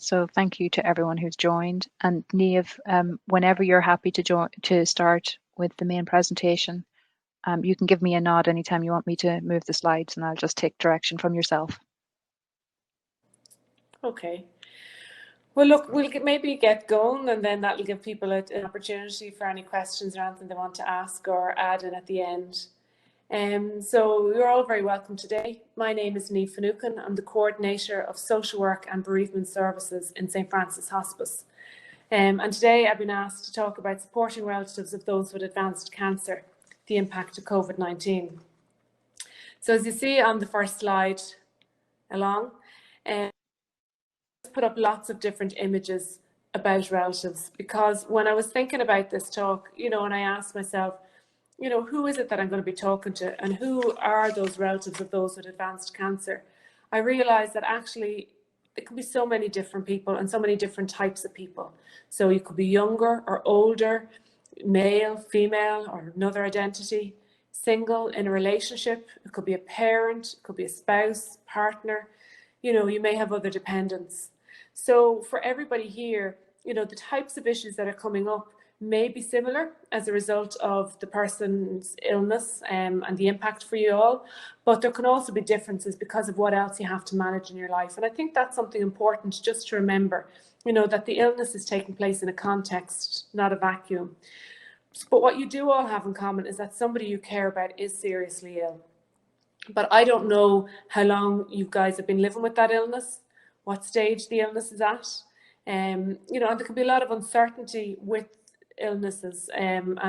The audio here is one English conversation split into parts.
So thank you to everyone who's joined. And Niamh, whenever you're happy to start with the main presentation, you can give me a nod anytime you want me to move the slides, and I'll just take direction from yourself. Okay. Well, look, we'll maybe get going, and then that'll give people an opportunity for any questions or anything they want to ask or add in at the end. So you're all very welcome today. My name is Niamh Finucane. I'm the Coordinator of Social Work and Bereavement Services in St. Francis Hospice. And today I've been asked to talk about supporting relatives of those with advanced cancer, the impact of COVID-19. So as you see on the first slide along, put up lots of different images about relatives, because when I was thinking about this talk, and I asked myself, who is it that I'm going to be talking to, and who are those relatives of those with advanced cancer? I realized that actually there could be so many different people and so many different types of people. So you could be younger or older, male, female, or another identity, single, in a relationship. It could be a parent, it could be a spouse, partner. You may have other dependents. So for everybody here, the types of issues that are coming up may be similar as a result of the person's illness and the impact for you all, but there can also be differences because of what else you have to manage in your life. And I think that's something important just to remember, that the illness is taking place in a context, not a vacuum. But what you do all have in common is that somebody you care about is seriously ill. But I don't know how long you guys have been living with that illness, what stage the illness is at. And there can be a lot of uncertainty with illnesses and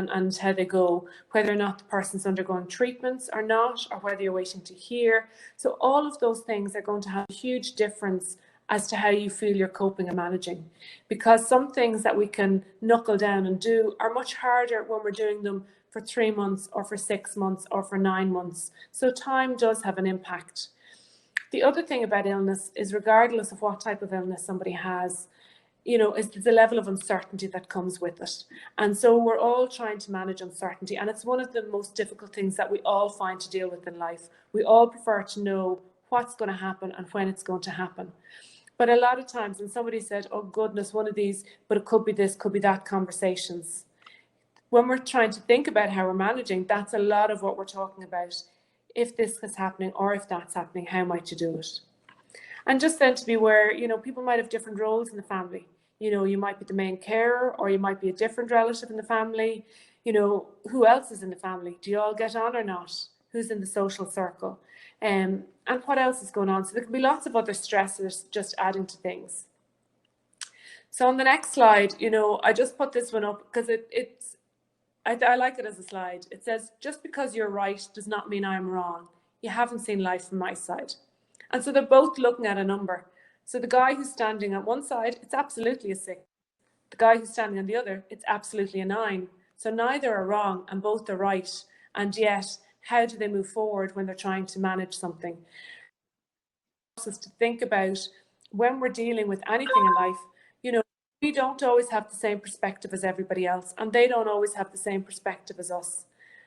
how they go, whether or not the person's undergoing treatments or not, or whether you're waiting to hear. So all of those things are going to have a huge difference as to how you feel you're coping and managing, because some things that we can knuckle down and do are much harder when we're doing them for 3 months or for 6 months or for 9 months. So time does have an impact. The other thing about illness is, regardless of what type of illness somebody has, is the level of uncertainty that comes with it. And so we're all trying to manage uncertainty. And it's one of the most difficult things that we all find to deal with in life. We all prefer to know what's going to happen and when it's going to happen. But a lot of times when somebody said, oh goodness, one of these, but it could be this, could be that conversations. When we're trying to think about how we're managing, that's a lot of what we're talking about. If this is happening or if that's happening, how might you do it? And just then to be aware, people might have different roles in the family. You might be the main carer, or you might be a different relative in the family. Who else is in the family? Do you all get on or not? Who's in the social circle? And what else is going on? So there can be lots of other stressors just adding to things. So on the next slide, I just put this one up because I like it as a slide. It says, just because you're right does not mean I'm wrong. You haven't seen life from my side. And so they're both looking at a number. So the guy who's standing on one side, it's absolutely a 6. The guy who's standing on the other, it's absolutely a 9. So neither are wrong and both are right. And yet, how do they move forward when they're trying to manage something? Us to think about, when we're dealing with anything in life, we don't always have the same perspective as everybody else, and they don't always have the same perspective as us.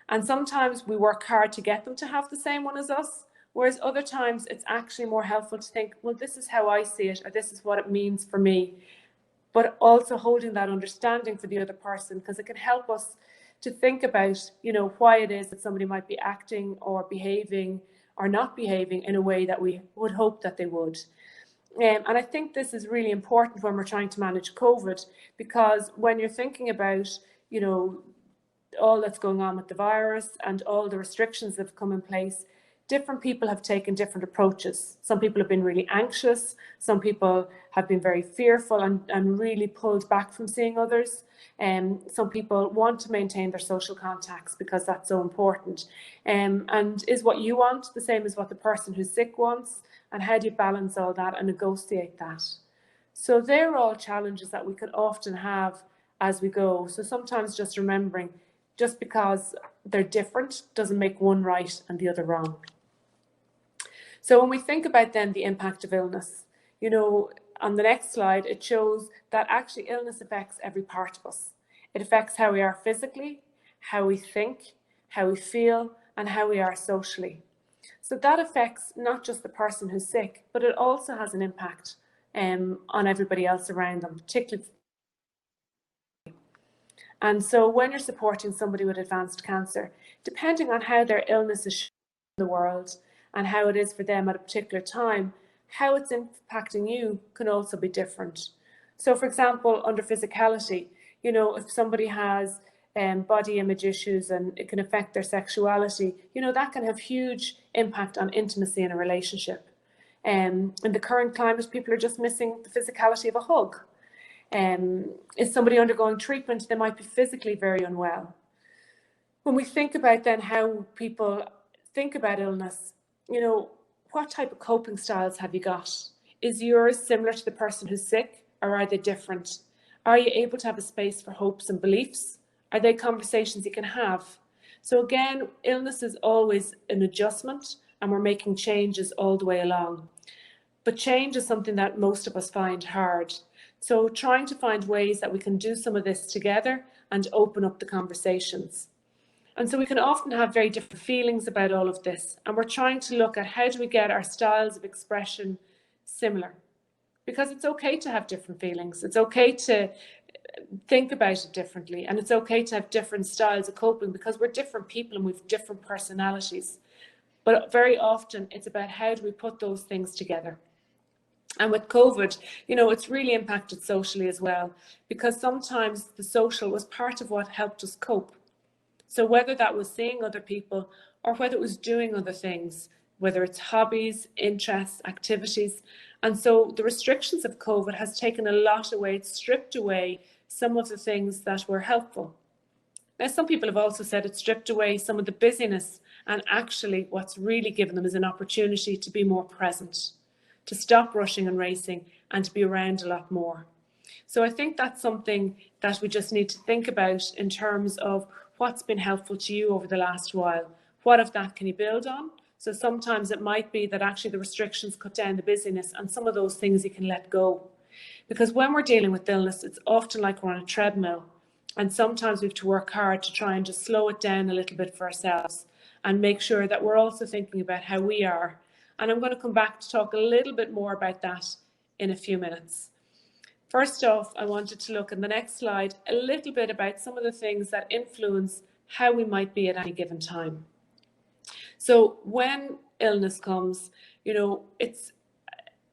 And sometimes we work hard to get them to have the same one as us, whereas other times it's actually more helpful to think, well, this is how I see it, or this is what it means for me. But also holding that understanding for the other person, because it can help us to think about, why it is that somebody might be acting or behaving or not behaving in a way that we would hope that they would. And I think this is really important when we're trying to manage COVID, because when you're thinking about, all that's going on with the virus and all the restrictions that have come in place, different people have taken different approaches. Some people have been really anxious. Some people have been very fearful and really pulled back from seeing others. Some people want to maintain their social contacts because that's so important. And is what you want the same as what the person who's sick wants? And how do you balance all that and negotiate that? So they're all challenges that we can often have as we go. So sometimes just remembering, just because they're different doesn't make one right and the other wrong. So when we think about then the impact of illness, on the next slide, it shows that actually illness affects every part of us. It affects how we are physically, how we think, how we feel, and how we are socially. So that affects not just the person who's sick, but it also has an impact on everybody else around them, particularly. And so when you're supporting somebody with advanced cancer, depending on how their illness is shown in the world and how it is for them at a particular time, how it's impacting you can also be different. So for example, under physicality, you know, if somebody has body image issues and it can affect their sexuality, you know, that can have huge impact on intimacy in a relationship. In the current climate, people are just missing the physicality of a hug. Is somebody undergoing treatment, they might be physically very unwell. When we think about then how people think about illness, you know, what type of coping styles have you got? Is yours similar to the person who's sick, or are they different? Are you able to have a space for hopes and beliefs? Are they conversations you can have? So again, illness is always an adjustment, and we're making changes all the way along. But change is something that most of us find hard. So trying to find ways that we can do some of this together and open up the conversations. And so we can often have very different feelings about all of this. And we're trying to look at how do we get our styles of expression similar? Because it's okay to have different feelings. It's okay to think about it differently. And it's okay to have different styles of coping because we're different people and we have different personalities. But very often it's about how do we put those things together. And with COVID, you know, it's really impacted socially as well, because sometimes the social was part of what helped us cope. So whether that was seeing other people or whether it was doing other things, whether it's hobbies, interests, activities. And so the restrictions of COVID has taken a lot away. It's stripped away some of the things that were helpful. Now, some people have also said it stripped away some of the busyness, and actually what's really given them is an opportunity to be more present, to stop rushing and racing and to be around a lot more. So I think that's something that we just need to think about in terms of what's been helpful to you over the last while. What of that can you build on? So sometimes it might be that actually the restrictions cut down the busyness and some of those things you can let go. Because when we're dealing with illness, it's often like we're on a treadmill. And sometimes we have to work hard to try and just slow it down a little bit for ourselves and make sure that we're also thinking about how we are. And I'm going to come back to talk a little bit more about that in a few minutes. First off, I wanted to look in the next slide a little bit about some of the things that influence how we might be at any given time. So when illness comes, you know, it's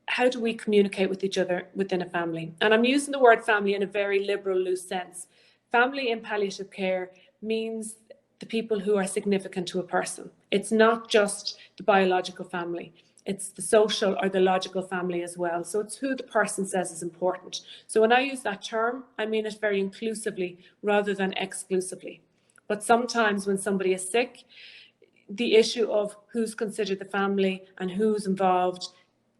how do we communicate with each other within a family? And I'm using the word family in a very liberal, loose sense. Family in palliative care means the people who are significant to a person. It's not just the biological family. It's the social or the logical family as well. So it's who the person says is important. So when I use that term, I mean it very inclusively rather than exclusively. But sometimes when somebody is sick, the issue of who's considered the family and who's involved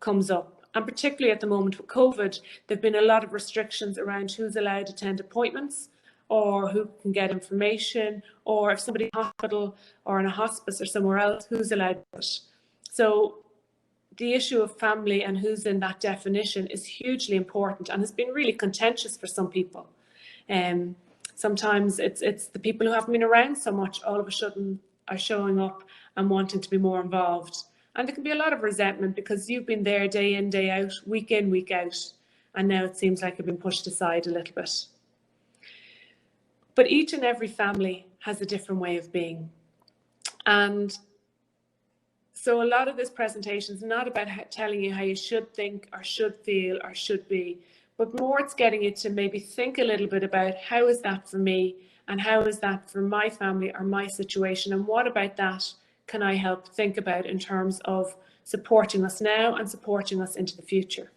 comes up. And particularly at the moment with COVID, there have been a lot of restrictions around who's allowed to attend appointments or who can get information, or if somebody's in a hospital or in a hospice or somewhere else, who's allowed it. So the issue of family and who's in that definition is hugely important and has been really contentious for some people. Sometimes it's the people who haven't been around so much all of a sudden are showing up and wanting to be more involved. And there can be a lot of resentment because you've been there day in, day out, week in, week out, and now it seems like you've been pushed aside a little bit. But each and every family has a different way of being. And so a lot of this presentation is not about telling you how you should think or should feel or should be, but more it's getting you to maybe think a little bit about how is that for me and how is that for my family or my situation, and what about that can I help think about in terms of supporting us now and supporting us into the future.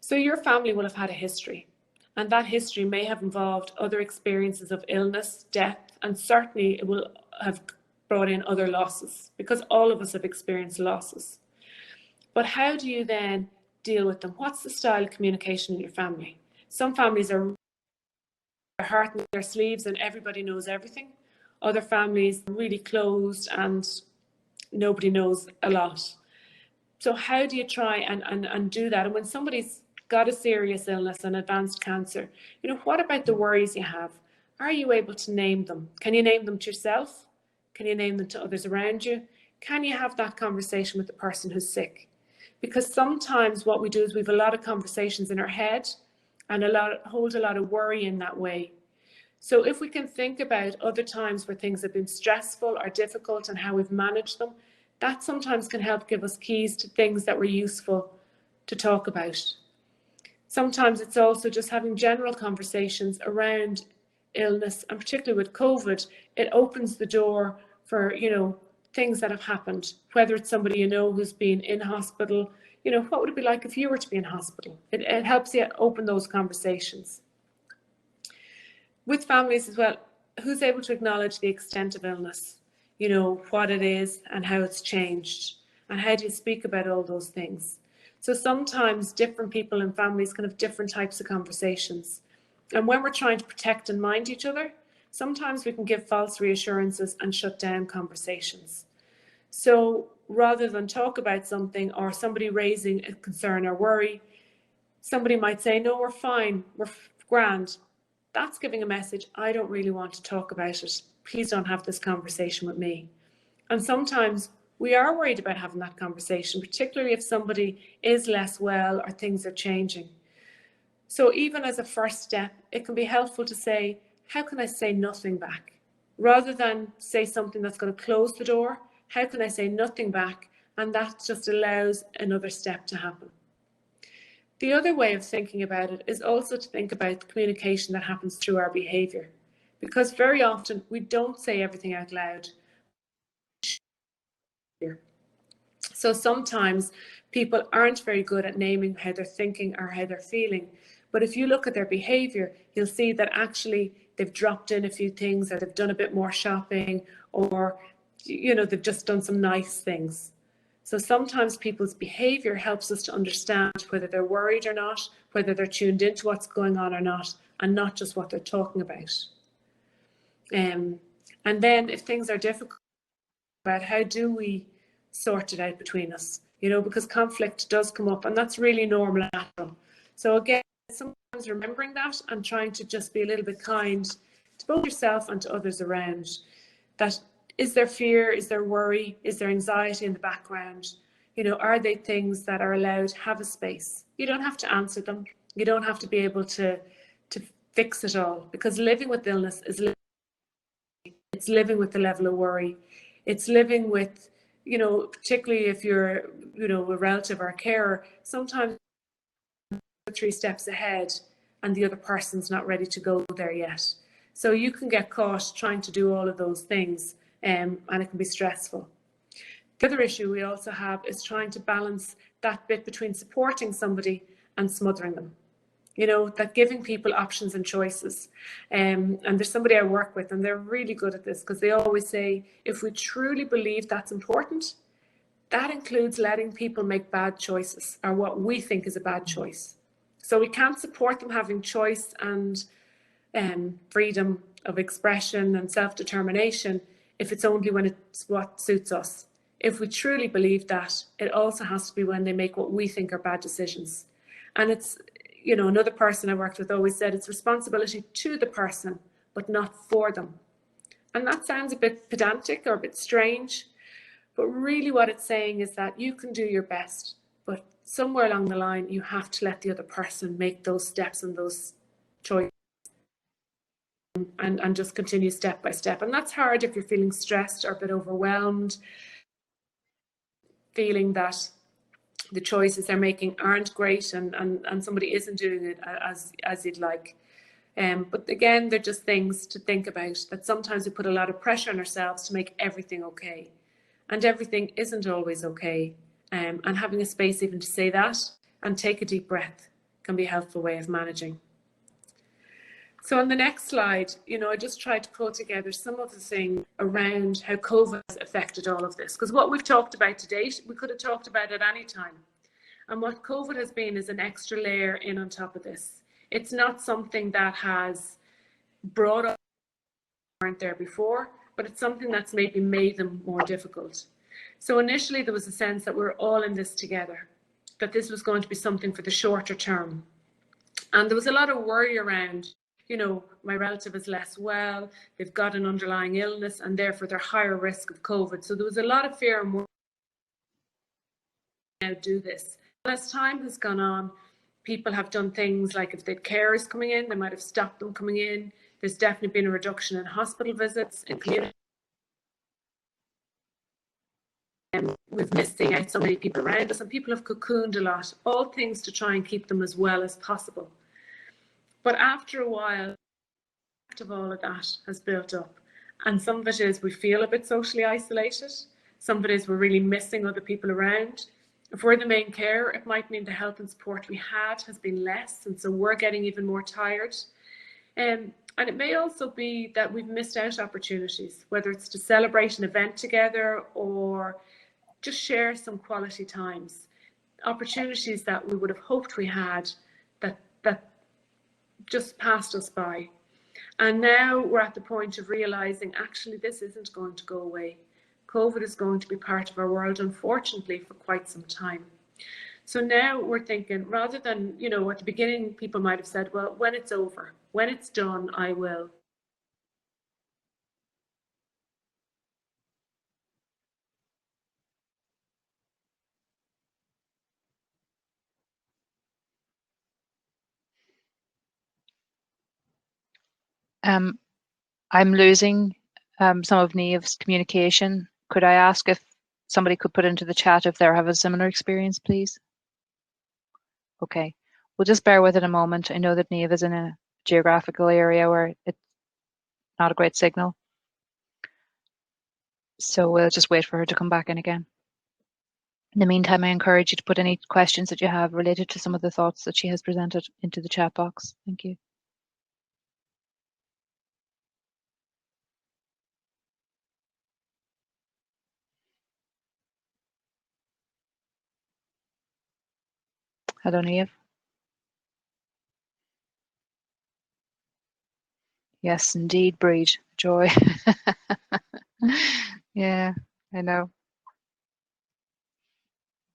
So your family will have had a history, and that history may have involved other experiences of illness, death, and certainly it will have brought in other losses, because all of us have experienced losses. But how do you then deal with them? What's the style of communication in your family? Some families are their heart in their sleeves and everybody knows everything. Other families are really closed and nobody knows a lot. So how do you try and do that? And when somebody's got a serious illness and advanced cancer, you know, what about the worries you have? Are you able to name them? Can you name them to yourself? Can you name them to others around you? Can you have that conversation with the person who's sick? because sometimes what we do is we have a lot of conversations in our head and hold a lot of worry in that way. So if we can think about other times where things have been stressful or difficult and how we've managed them, that sometimes can help give us keys to things that were useful to talk about. Sometimes it's also just having general conversations around illness, and particularly with COVID, it opens the door for, things that have happened, whether it's somebody who's been in hospital, what would it be like if you were to be in hospital? It helps you open those conversations. With families as well, who's able to acknowledge the extent of illness, what it is and how it's changed, and how do you speak about all those things? So sometimes different people and families can have different types of conversations. And when we're trying to protect and mind each other, sometimes we can give false reassurances and shut down conversations. So rather than talk about something or somebody raising a concern or worry, somebody might say, no, we're fine, we're grand. That's giving a message, I don't really want to talk about it. Please don't have this conversation with me. And sometimes we are worried about having that conversation, particularly if somebody is less well or things are changing. So even as a first step, it can be helpful to say, how can I say nothing back? Rather than say something that's going to close the door, how can I say nothing back? And that just allows another step to happen. The other way of thinking about it is also to think about the communication that happens through our behaviour. Because very often we don't say everything out loud. So sometimes people aren't very good at naming how they're thinking or how they're feeling. But if you look at their behaviour, you'll see that actually they've dropped in a few things, or they've done a bit more shopping, or they've just done some nice things. So sometimes people's behaviour helps us to understand whether they're worried or not, whether they're tuned into what's going on or not, and not just what they're talking about. And then if things are difficult, about how do we sort it out between us, because conflict does come up, and that's really normal and natural. So again, sometimes remembering that and trying to just be a little bit kind to both yourself and to others around. That is there fear, is there worry, is there anxiety in the background? Are they things that are allowed to have a space? You don't have to answer them. You don't have to be able to fix it all, because living with illness is it's living with the level of worry. It's living with, particularly if you're, a relative or a carer, sometimes 3 steps ahead and the other person's not ready to go there yet. So you can get caught trying to do all of those things, and it can be stressful. The other issue we also have is trying to balance that bit between supporting somebody and smothering them. That giving people options and choices. And there's somebody I work with, and they're really good at this, because they always say, if we truly believe that's important, that includes letting people make bad choices, or what we think is a bad choice. So we can't support them having choice and freedom of expression and self-determination if it's only when it's what suits us. If we truly believe that, it also has to be when they make what we think are bad decisions. And it's, another person I worked with always said it's responsibility to the person, but not for them. And that sounds a bit pedantic or a bit strange, but really what it's saying is that you can do your best, but somewhere along the line, you have to let the other person make those steps and those choices, and just continue step by step. And that's hard if you're feeling stressed or a bit overwhelmed, feeling that the choices they're making aren't great, and somebody isn't doing it as you'd like. But again, they're just things to think about, that sometimes we put a lot of pressure on ourselves to make everything okay. And everything isn't always okay. And having a space even to say that and take a deep breath can be a helpful way of managing. So on the next slide, I just tried to pull together some of the things around how COVID has affected all of this. Because what we've talked about to date, we could have talked about at any time. And what COVID has been is an extra layer in on top of this. It's not something that has brought up weren't there before, but it's something that's maybe made them more difficult. So initially there was a sense that we're all in this together, that this was going to be something for the shorter term. And there was a lot of worry around, my relative is less well, they've got an underlying illness, and therefore they're higher risk of COVID. So there was a lot of fear and worry now do this. And as time has gone on, people have done things like if they had carers coming in, they might have stopped them coming in. There's definitely been a reduction in hospital visits, in community. We've missing out so many people around us, and people have cocooned a lot, all things to try and keep them as well as possible. But after a while, of all of that has built up, and some of it is we feel a bit socially isolated, some of it is we're really missing other people around. If we're the main carer, it might mean the help and support we had has been less, and so we're getting even more tired. And it may also be that we've missed out opportunities, whether it's to celebrate an event together or just share some quality times, opportunities that we would have hoped we had that just passed us by. And now we're at the point of realizing actually this isn't going to go away. COVID is going to be part of our world, unfortunately, for quite some time. So now we're thinking, rather than, at the beginning, people might have said, well, when it's over, when it's done, I will. I'm losing some of Niamh's communication. Could I ask if somebody could put into the chat if they have a similar experience, please? Okay, we'll just bear with it a moment. I know that Niamh is in a geographical area where it's not a great signal. So we'll just wait for her to come back in again. In the meantime, I encourage you to put any questions that you have related to some of the thoughts that she has presented into the chat box. Thank you. Hello, Niamh. Yes, indeed, breed joy. Yeah, I know.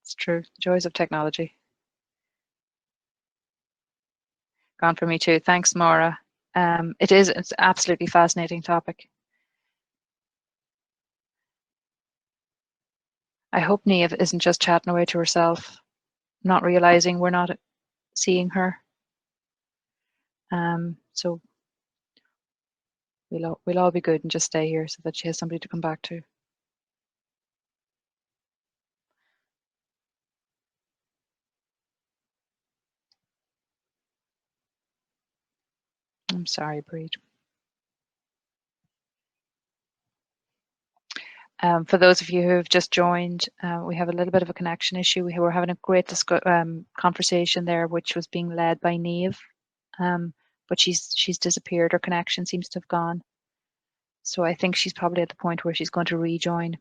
It's true. Joys of technology. Gone for me too. Thanks, Maura. It's an absolutely fascinating topic. I hope Niamh isn't just chatting away to herself, not realizing we're not seeing her. So we'll all be good and just stay here so that she has somebody to come back to. I'm sorry, Breed. For those of you who have just joined, we have a little bit of a connection issue. We were having a great conversation there, which was being led by Niamh, but she's disappeared. Her connection seems to have gone. So I think she's probably at the point where she's going to rejoin.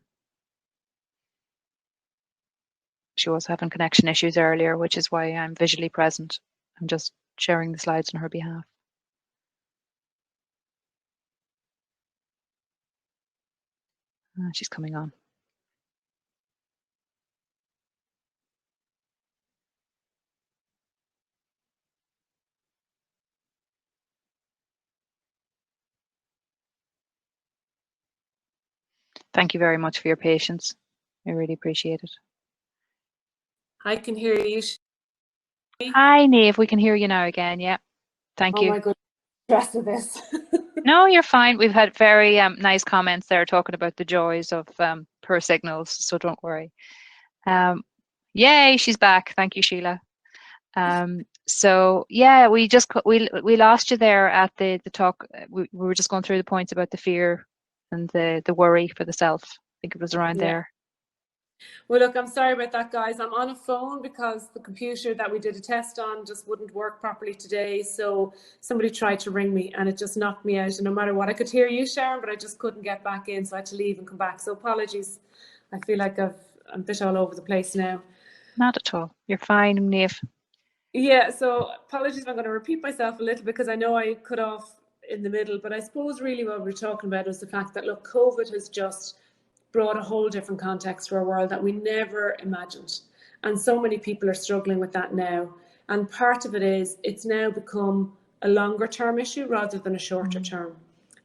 She was having connection issues earlier, which is why I'm visually present. I'm just sharing the slides on her behalf. She's coming on. Thank you very much for your patience. I really appreciate it. I can hear you. Hi, Niamh. We can hear you now again. Yeah. Thank you. Oh my goodness, stress of this. No, you're fine. We've had very nice comments there talking about the joys of poor signals, so don't worry. Yay, she's back. Thank you, Sheila. So yeah, we lost you there at the talk. We were just going through the points about the fear and the worry for the self. I think it was around there. Well, look, I'm sorry about that, guys. I'm on a phone because the computer that we did a test on just wouldn't work properly today. So somebody tried to ring me and it just knocked me out. And no matter what, I could hear you, Sharon, but I just couldn't get back in. So I had to leave and come back. So apologies. I feel like I'm a bit all over the place now. Not at all. You're fine, Niamh. Yeah, so apologies if I'm going to repeat myself a little because I know I cut off in the middle. But I suppose really what we're talking about is the fact that, look, COVID has just brought a whole different context to our world that we never imagined. And so many people are struggling with that now. And part of it is it's now become a longer term issue rather than a shorter term.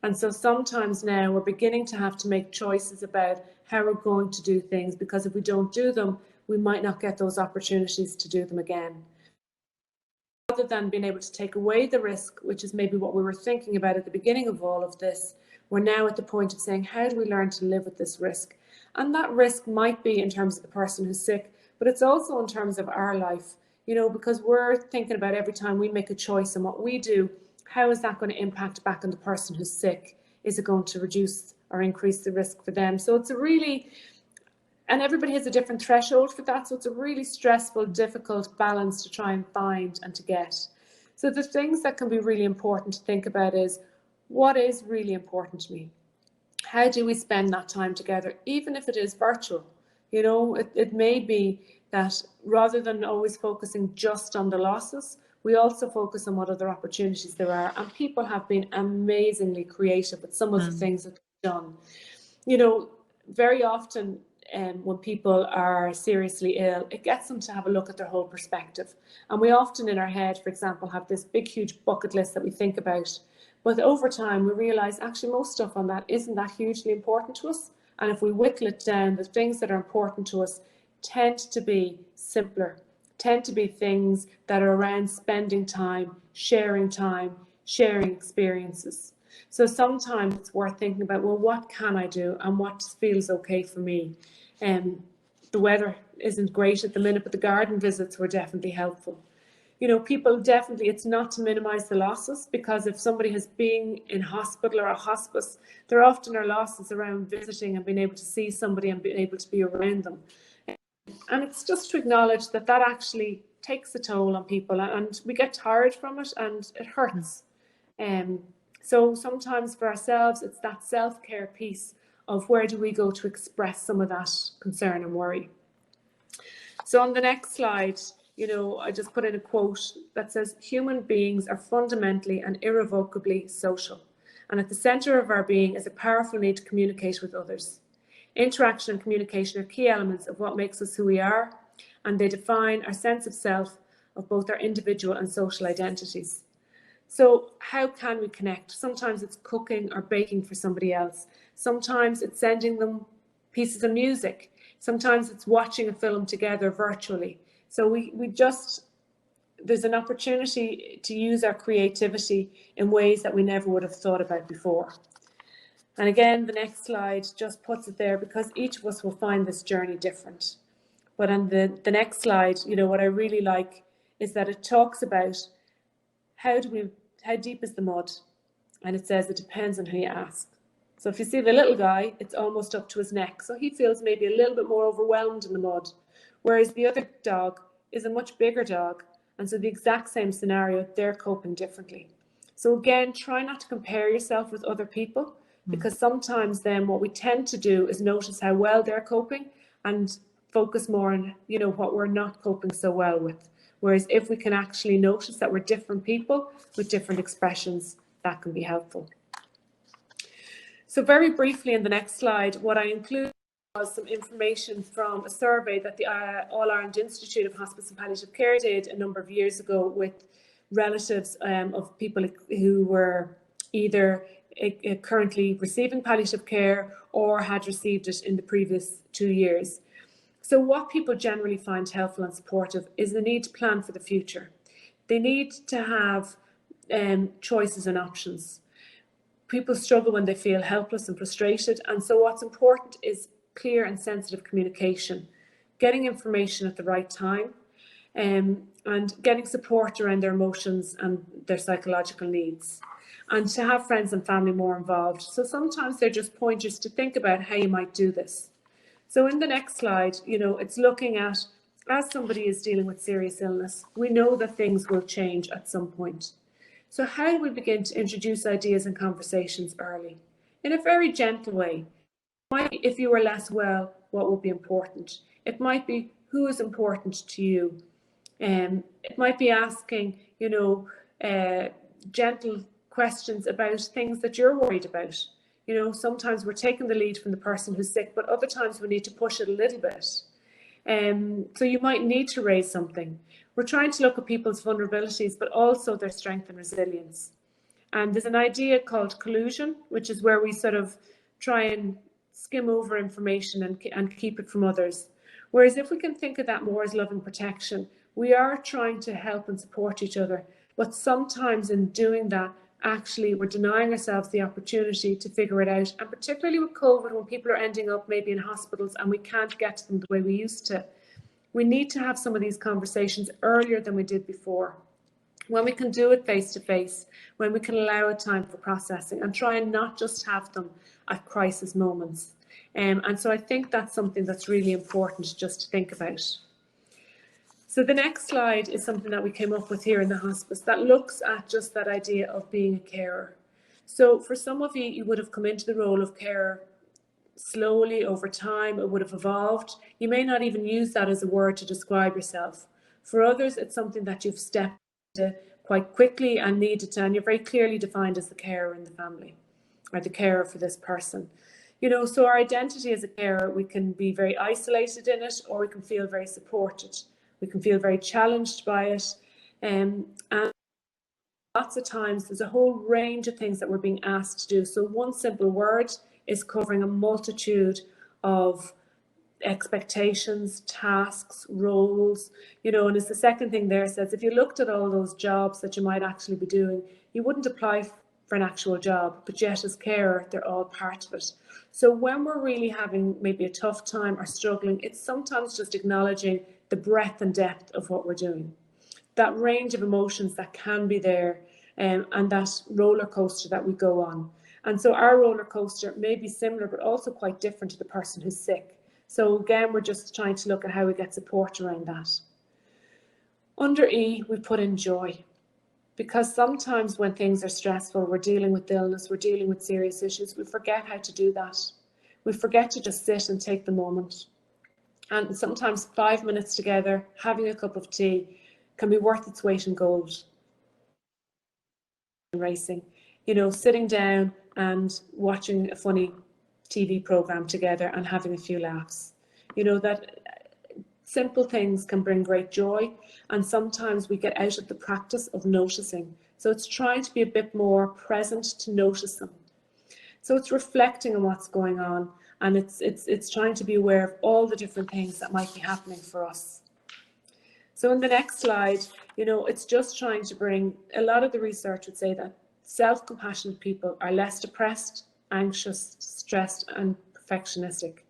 And so sometimes now we're beginning to have to make choices about how we're going to do things, because if we don't do them, we might not get those opportunities to do them again. Rather than being able to take away the risk, which is maybe what we were thinking about at the beginning of all of this, we're now at the point of saying, how do we learn to live with this risk? And that risk might be in terms of the person who's sick, but it's also in terms of our life, you know, because we're thinking about every time we make a choice and what we do, how is that going to impact back on the person who's sick? Is it going to reduce or increase the risk for them? So it's a really, and everybody has a different threshold for that. So it's a really stressful, difficult balance to try and find and to get. So the things that can be really important to think about is, what is really important to me? How do we spend that time together, even if it is virtual? You know, it may be that rather than always focusing just on the losses, we also focus on what other opportunities there are. And people have been amazingly creative with some of the things that they've done. You know, very often when people are seriously ill, it gets them to have a look at their whole perspective. And we often in our head, for example, have this big, huge bucket list that we think about. But over time, we realise actually most stuff on that isn't that hugely important to us. And if we whittle it down, the things that are important to us tend to be simpler, tend to be things that are around spending time, sharing experiences. So sometimes it's worth thinking about, well, what can I do and what feels okay for me? The weather isn't great at the minute, but the garden visits were definitely helpful. You know, people definitely, it's not to minimize the losses, because if somebody has been in hospital or a hospice, there often are losses around visiting and being able to see somebody and being able to be around them. And it's just to acknowledge that that actually takes a toll on people, and we get tired from it and it hurts. So sometimes for ourselves, it's that self-care piece of where do we go to express some of that concern and worry. So on the next slide, you know, I just put in a quote that says, human beings are fundamentally and irrevocably social. And at the centre of our being is a powerful need to communicate with others. Interaction and communication are key elements of what makes us who we are, and they define our sense of self, of both our individual and social identities. So how can we connect? Sometimes it's cooking or baking for somebody else. Sometimes it's sending them pieces of music. Sometimes it's watching a film together virtually. So there's an opportunity to use our creativity in ways that we never would have thought about before. And again, the next slide just puts it there, because each of us will find this journey different. But on the next slide, you know, what I really like is that it talks about how deep is the mud? And it says it depends on who you ask. So if you see the little guy, it's almost up to his neck. So he feels maybe a little bit more overwhelmed in the mud. Whereas the other dog is a much bigger dog. And so the exact same scenario, they're coping differently. So again, try not to compare yourself with other people, because sometimes then what we tend to do is notice how well they're coping and focus more on, you know, what we're not coping so well with. Whereas if we can actually notice that we're different people with different expressions, that can be helpful. So very briefly in the next slide, what I included was some information from a survey that the All Ireland Institute of Hospice and Palliative Care did a number of years ago with relatives of people who were either currently receiving palliative care or had received it in the previous 2 years. So what people generally find helpful and supportive is the need to plan for the future. They need to have choices and options. People struggle when they feel helpless and frustrated, and so what's important is clear and sensitive communication, getting information at the right time, and getting support around their emotions and their psychological needs, and to have friends and family more involved. So sometimes they're just pointers to think about how you might do this. So in the next slide, you know, it's looking at, as somebody is dealing with serious illness, we know that things will change at some point. So how do we begin to introduce ideas and conversations early? In a very gentle way. If you were less well, what would be important? It might be, who is important to you? It might be asking, you know, gentle questions about things that you're worried about. You know, sometimes we're taking the lead from the person who's sick, but other times we need to push it a little bit. So you might need to raise something. We're trying to look at people's vulnerabilities, but also their strength and resilience. And there's an idea called collusion, which is where we sort of try and skim over information and keep it from others. Whereas if we can think of that more as love and protection, we are trying to help and support each other. But sometimes in doing that, actually we're denying ourselves the opportunity to figure it out. And particularly with COVID, when people are ending up maybe in hospitals and we can't get to them the way we used to, we need to have some of these conversations earlier than we did before. When we can do it face to face, when we can allow a time for processing and try and not just have them at crisis moments. And so I think that's something that's really important just to think about. So the next slide is something that we came up with here in the hospice that looks at just that idea of being a carer. So for some of you, you would have come into the role of carer slowly over time. It would have evolved. You may not even use that as a word to describe yourself. For others, it's something that you've stepped into quite quickly and needed to, and you're very clearly defined as the carer in the family, or the carer for this person. You know, so our identity as a carer, we can be very isolated in it, or we can feel very supported. We can feel very challenged by it. And lots of times there's a whole range of things that we're being asked to do. So one simple word is covering a multitude of expectations, tasks, roles, you know. And as the second thing there says, if you looked at all those jobs that you might actually be doing, you wouldn't apply for an actual job, but yet as carer, they're all part of it. So when we're really having maybe a tough time or struggling, it's sometimes just acknowledging the breadth and depth of what we're doing, that range of emotions that can be there, and that roller coaster that we go on. And so our roller coaster may be similar, but also quite different to the person who's sick. So again, we're just trying to look at how we get support around that. Under E, we put in joy. Because sometimes when things are stressful, we're dealing with illness, we're dealing with serious issues, we forget how to do that. We forget to just sit and take the moment. And sometimes 5 minutes together, having a cup of tea, can be worth its weight in gold. Racing, you know, sitting down and watching a funny TV program together and having a few laughs. You know, that simple things can bring great joy, and sometimes we get out of the practice of noticing. So it's trying to be a bit more present to notice them. So it's reflecting on what's going on, and it's trying to be aware of all the different things that might be happening for us. So in the next slide, you know, it's just trying to bring, a lot of the research would say that self-compassionate people are less depressed, anxious, stressed, and perfectionistic.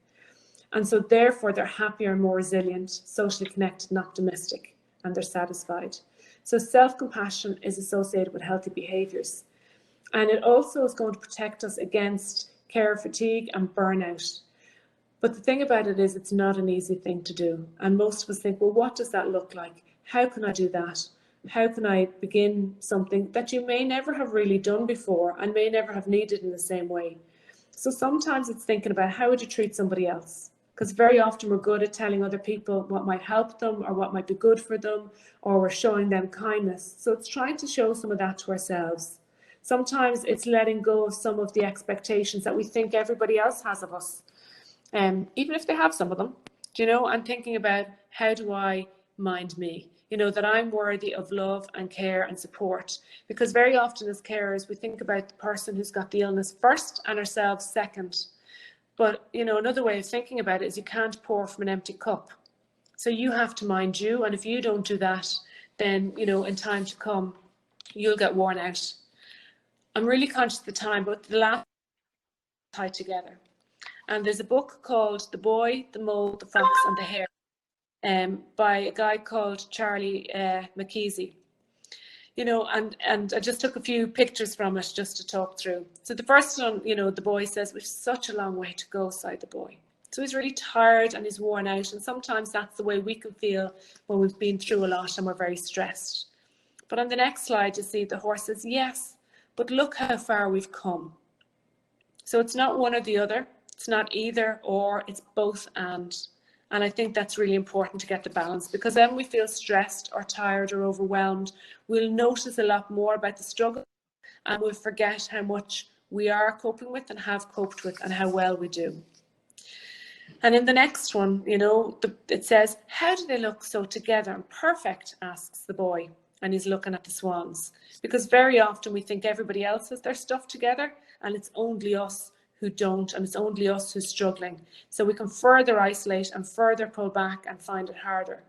And so therefore they're happier and more resilient, socially connected and optimistic, and they're satisfied. So self-compassion is associated with healthy behaviours. And it also is going to protect us against care fatigue and burnout. But the thing about it is it's not an easy thing to do. And most of us think, well, what does that look like? How can I do that? How can I begin something that you may never have really done before and may never have needed in the same way? So sometimes it's thinking about how would you treat somebody else? Because very often we're good at telling other people what might help them or what might be good for them, or we're showing them kindness. So it's trying to show some of that to ourselves. Sometimes it's letting go of some of the expectations that we think everybody else has of us, even if they have some of them, you know, and thinking about how do I mind me, you know, that I'm worthy of love and care and support. Because very often as carers, we think about the person who's got the illness first and ourselves second. But, you know, another way of thinking about it is you can't pour from an empty cup. So you have to mind you. And if you don't do that, then, you know, in time to come, you'll get worn out. I'm really conscious of the time, but the last tied together. And there's a book called The Boy, the Mole, the Fox and the Hare, by a guy called Charlie McKeesey. You know, and I just took a few pictures from it just to talk through. So the first one, you know, the boy says, we've such a long way to go, sighed the boy. So he's really tired and he's worn out. And sometimes that's the way we can feel when we've been through a lot and we're very stressed. But on the next slide, you see the horse says, yes, but look how far we've come. So it's not one or the other. It's not either or, it's both and. And I think that's really important to get the balance, because then we feel stressed or tired or overwhelmed, we'll notice a lot more about the struggle and we'll forget how much we are coping with and have coped with and how well we do. And in the next one, you know, it says, how do they look so together and perfect, asks the boy. And he's looking at the swans, because very often we think everybody else has their stuff together and it's only us who don't, and it's only us who's struggling. So we can further isolate and further pull back and find it harder.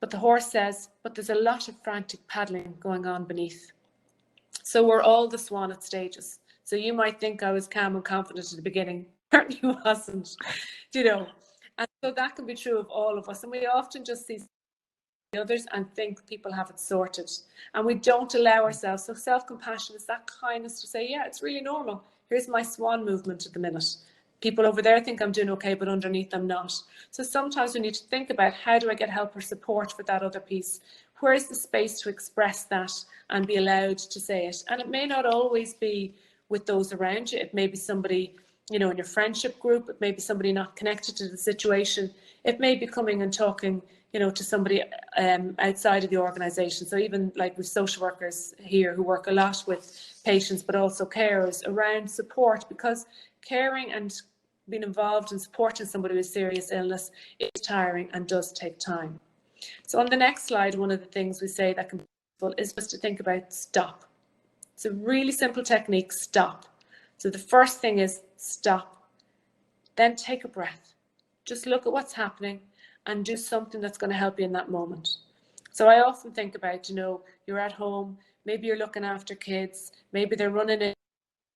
But the horse says, but there's a lot of frantic paddling going on beneath. So we're all the swan at stages. So you might think I was calm and confident at the beginning. Certainly wasn't, you know. And so that can be true of all of us. And we often just see others and think people have it sorted. And we don't allow ourselves. So self-compassion is that kindness to say, yeah, it's really normal. Here's my swan movement at the minute. People over there think I'm doing okay, but underneath I'm not. So sometimes we need to think about, how do I get help or support for that other piece? Where is the space to express that and be allowed to say it? And it may not always be with those around you. It may be somebody, in your friendship group. It may be somebody not connected to the situation. It may be coming and talking, to somebody outside of the organisation. So even like with social workers here who work a lot with patients, but also carers around support, because caring and being involved in supporting somebody with serious illness is tiring and does take time. So on the next slide, one of the things we say that can be helpful is just to think about stop. It's a really simple technique, stop. So the first thing is stop, then take a breath. Just look at what's happening and do something that's going to help you in that moment. So I often think about, you're at home, maybe you're looking after kids, maybe they're running in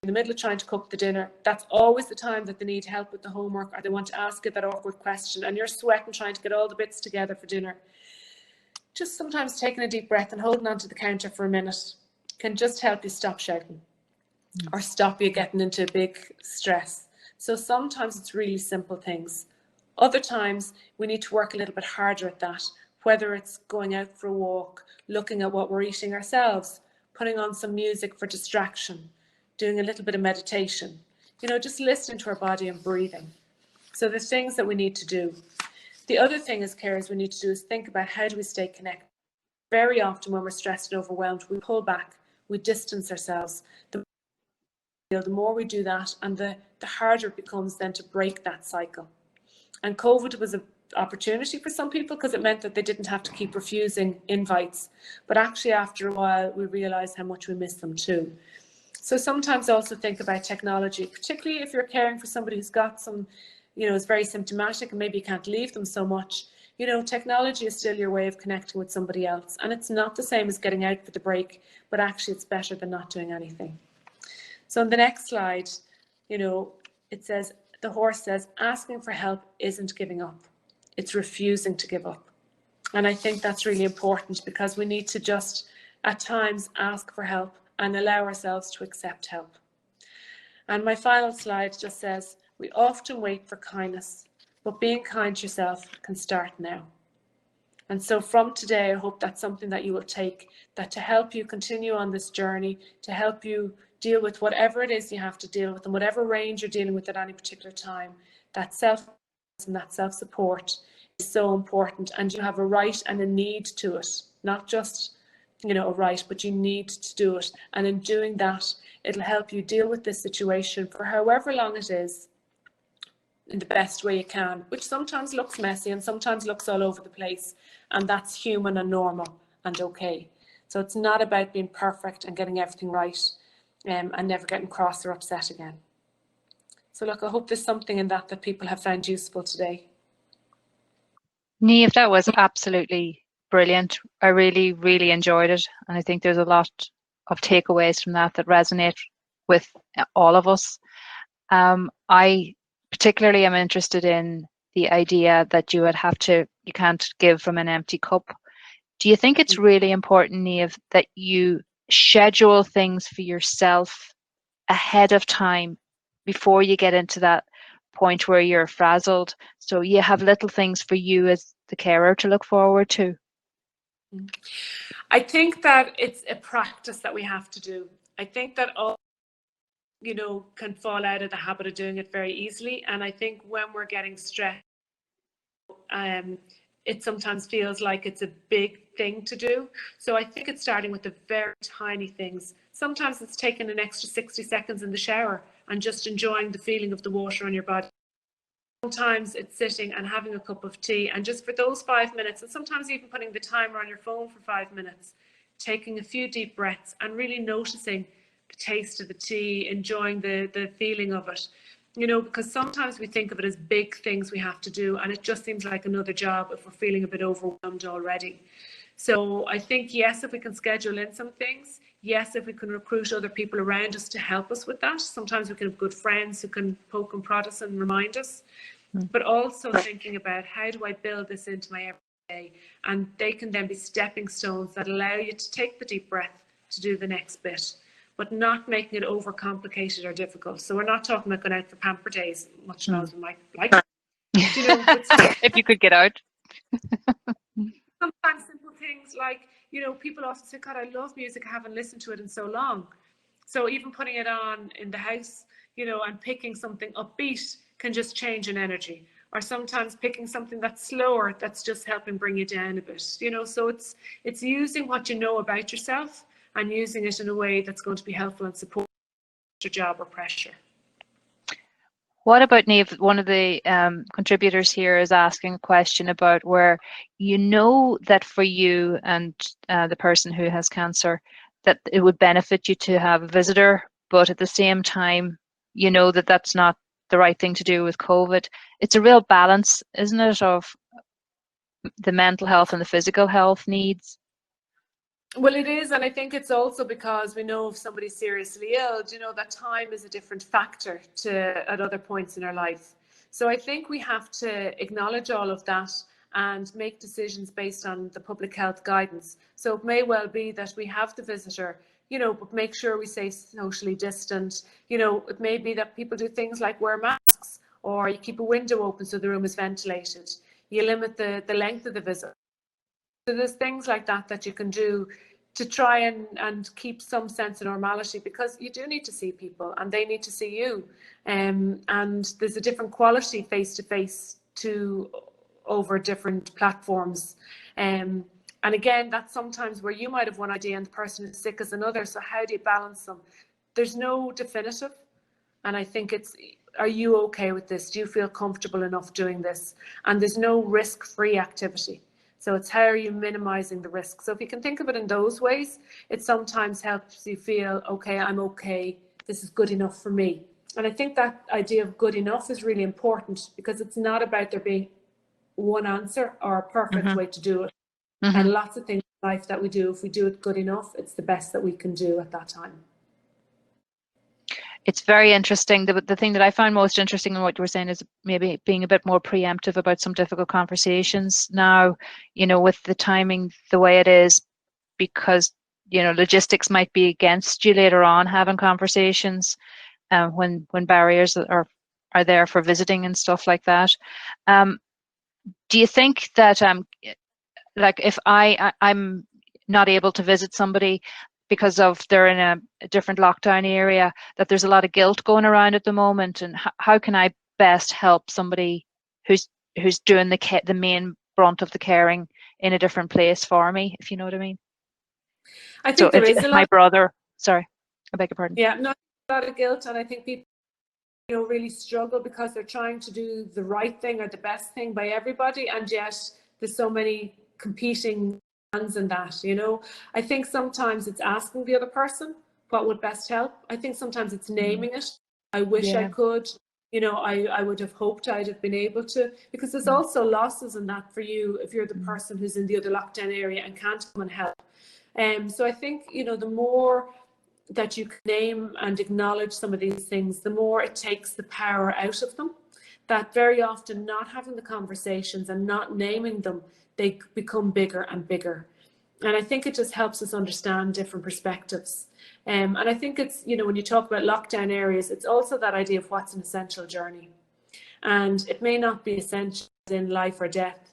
the middle of trying to cook the dinner. That's always the time that they need help with the homework, or they want to ask you that awkward question, and you're sweating trying to get all the bits together for dinner. Just sometimes taking a deep breath and holding onto the counter for a minute can just help you stop shouting or stop you getting into a big stress. So sometimes it's really simple things. Other times we need to work a little bit harder at that, whether it's going out for a walk, looking at what we're eating ourselves, putting on some music for distraction, doing a little bit of meditation, just listening to our body and breathing. So there's things that we need to do. The other thing as carers we need to do is think about, how do we stay connected? Very often when we're stressed and overwhelmed, we pull back, we distance ourselves. The more we do that, and the harder it becomes then to break that cycle. And COVID was an opportunity for some people because it meant that they didn't have to keep refusing invites. But actually after a while, we realised how much we miss them too. So sometimes also think about technology, particularly if you're caring for somebody who's got some, is very symptomatic and maybe you can't leave them so much. Technology is still your way of connecting with somebody else. And it's not the same as getting out for the break, but actually it's better than not doing anything. So on the next slide, it says, the horse says, asking for help isn't giving up. It's refusing to give up. And I think that's really important, because we need to just at times ask for help and allow ourselves to accept help. And my final slide just says, we often wait for kindness, but being kind to yourself can start now. And so from today, I hope that's something that you will take, that to help you continue on this journey, to help you deal with whatever it is you have to deal with and whatever range you're dealing with at any particular time, that self and that self-support is so important. And you have a right and a need to it, not just, a right, but you need to do it. And in doing that, it'll help you deal with this situation for however long it is, in the best way you can, which sometimes looks messy and sometimes looks all over the place. And that's human and normal and okay. So it's not about being perfect and getting everything right and never getting cross or upset again. So look, I hope there's something in that people have found useful today. Niamh, that was absolutely brilliant. I really, really enjoyed it. And I think there's a lot of takeaways from that resonate with all of us. I particularly am interested in the idea that you can't give from an empty cup. Do you think it's really important, Niamh, that you schedule things for yourself ahead of time before you get into that point where you're frazzled, so you have little things for you as the carer to look forward to? I think that it's a practice that we have to do. I think that all can fall out of the habit of doing it very easily. And I think when we're getting stressed, it sometimes feels like it's a big thing to do. So I think it's starting with the very tiny things. Sometimes it's taking an extra 60 seconds in the shower and just enjoying the feeling of the water on your body. Sometimes it's sitting and having a cup of tea, and just for those 5 minutes, and sometimes even putting the timer on your phone for 5 minutes, taking a few deep breaths and really noticing the taste of the tea, enjoying the feeling of it. You know, because sometimes we think of it as big things we have to do, and it just seems like another job if we're feeling a bit overwhelmed already. So I think, yes, if we can schedule in some things, yes, if we can recruit other people around us to help us with that. Sometimes we can have good friends who can poke and prod us and remind us. But also thinking about, how do I build this into my everyday? And they can then be stepping stones that allow you to take the deep breath to do the next bit, but not making it overcomplicated or difficult. So we're not talking about going out for pamper days, much as we might like. You know, but if you could get out. sometimes simple things like, you know, people often say, God, I love music, I haven't listened to it in so long. So even putting it on in the house, you know, and picking something upbeat can just change an energy. Or sometimes picking something that's slower, that's just helping bring you down a bit, you know. So it's using what you know about yourself and using it in a way that's going to be helpful and support your job or pressure. What about Niamh? One of the contributors here is asking a question about where you know that for you and the person who has cancer, that it would benefit you to have a visitor, but at the same time, you know that that's not the right thing to do with COVID. It's a real balance, isn't it, of the mental health and the physical health needs? Well, it is, and I think it's also because we know if somebody's seriously ill, you know, that time is a different factor to at other points in our life. So I think we have to acknowledge all of that and make decisions based on the public health guidance. So it may well be that we have the visitor, you know, but make sure we stay socially distant. You know, it may be that people do things like wear masks, or you keep a window open so the room is ventilated. You limit the length of the visit. So there's things like that that you can do to try and keep some sense of normality, because you do need to see people and they need to see you. And there's a different quality face to face to over different platforms. And again, that's sometimes where you might have one idea and the person is sick as another. So how do you balance them? There's no definitive. And I think it's, are you okay with this? Do you feel comfortable enough doing this? And there's no risk-free activity. So it's how are you minimizing the risk? So if you can think of it in those ways, it sometimes helps you feel, okay, I'm okay. This is good enough for me. And I think that idea of good enough is really important, because it's not about there being one answer or a perfect way to do it. And lots of things in life that we do, if we do it good enough, it's the best that we can do at that time. It's very interesting. The thing that I find most interesting in what you were saying is maybe being a bit more preemptive about some difficult conversations now, you know, with the timing the way it is, because, you know, logistics might be against you later on having conversations when barriers are there for visiting and stuff like that. Do you think that like if I'm not able to visit somebody because of they're in a different lockdown area, that there's a lot of guilt going around at the moment, and how can I best help somebody who's doing the main brunt of the caring in a different place for me, if you know what I mean? I So think there is if a my lot. brother, sorry, I beg your pardon. Yeah, no, a lot of guilt, and I think people, you know, really struggle because they're trying to do the right thing or the best thing by everybody, and yet there's so many competing demands in that. You know, I think sometimes it's asking the other person what would best help. I think sometimes it's naming it. I wish I could. You know, I would have hoped I'd have been able to, because there's also losses in that for you if you're the person who's in the other lockdown area and can't come and help. So I think, you know, the more that you can name and acknowledge some of these things, the more it takes the power out of them. That very often not having the conversations and not naming them, they become bigger and bigger. And I think it just helps us understand different perspectives. And I think it's, you know, when you talk about lockdown areas, it's also that idea of what's an essential journey. And it may not be essential in life or death,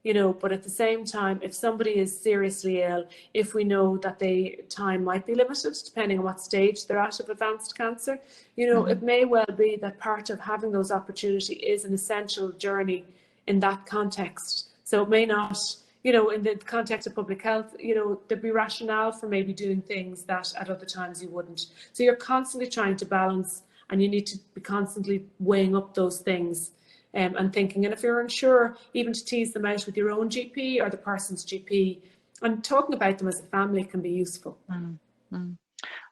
you know, but at the same time, if somebody is seriously ill, if we know that their time might be limited, depending on what stage they're at of advanced cancer, you know, it may well be that part of having those opportunities is an essential journey in that context. So it may not, you know, in the context of public health, you know, there'd be rationale for maybe doing things that at other times you wouldn't. So you're constantly trying to balance, and you need to be constantly weighing up those things. And thinking, and if you're unsure, even to tease them out with your own GP or the person's GP, and talking about them as a family can be useful.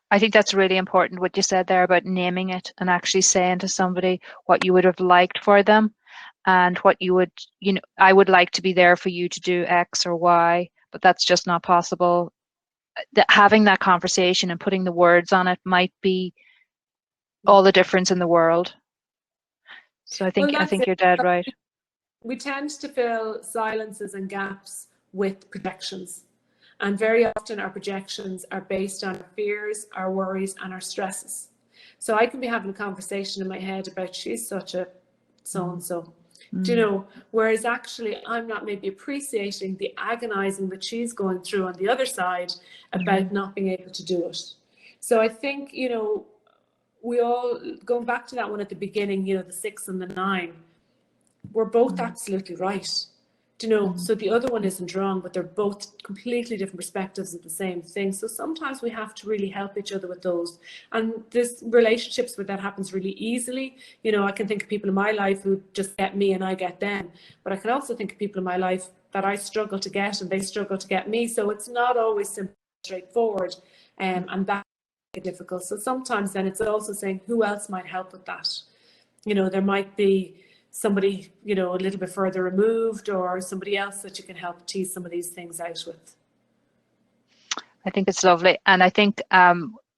I think that's really important what you said there about naming it and actually saying to somebody what you would have liked for them and what you would, I would like to be there for you to do X or Y, but that's just not possible. Having that conversation and putting the words on it might be all the difference in the world. So I Well, think that's it. you're dead right. We tend to fill silences and gaps with projections. And very often our projections are based on our fears, our worries, and our stresses. So I can be having a conversation in my head about she's such a so-and-so. Do you know? Whereas actually I'm not maybe appreciating the agonizing that she's going through on the other side about not being able to do it. So I think, we all, going back to that one at the beginning, the 6 and the 9, we're both absolutely right. Do you know? So the other one isn't wrong, but they're both completely different perspectives of the same thing. So sometimes we have to really help each other with those. And there's relationships where that happens really easily. I can think of people in my life who just get me and I get them. But I can also think of people in my life that I struggle to get and they struggle to get me. So it's not always simple, straightforward. And that's difficult. So sometimes then it's also saying who else might help with that. There might be somebody, a little bit further removed or somebody else that you can help tease some of these things out with. I think it's lovely. And I think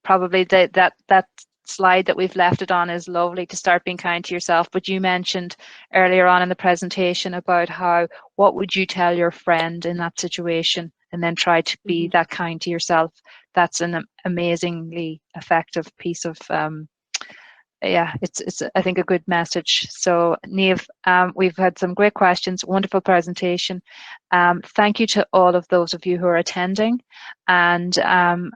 probably that slide that we've left it on is lovely to start being kind to yourself. But you mentioned earlier on in the presentation about what would you tell your friend in that situation, and then try to be that kind to yourself. That's an amazingly effective piece of yeah, it's I think a good message. So Niamh, we've had some great questions, wonderful presentation. Thank you to all of those of you who are attending, and I'm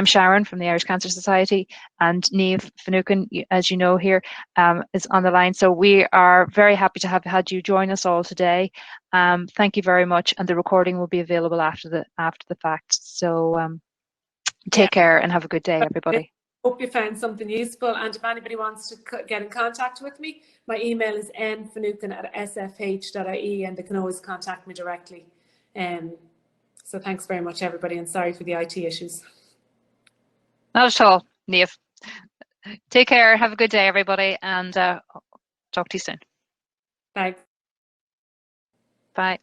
Sharon from the Irish Cancer Society, and Niamh Finucane, as you know here, is on the line. So we are very happy to have had you join us all today. Thank you very much, and the recording will be available after the fact. So take care and have a good day, everybody. Hope you found something useful, and if anybody wants to get in contact with me, my email is nfinucane@sfh.ie, and they can always contact me directly. So thanks very much, everybody, and sorry for the IT issues. Not at all, Niamh. Take care, have a good day, everybody, and talk to you soon. Bye. Bye.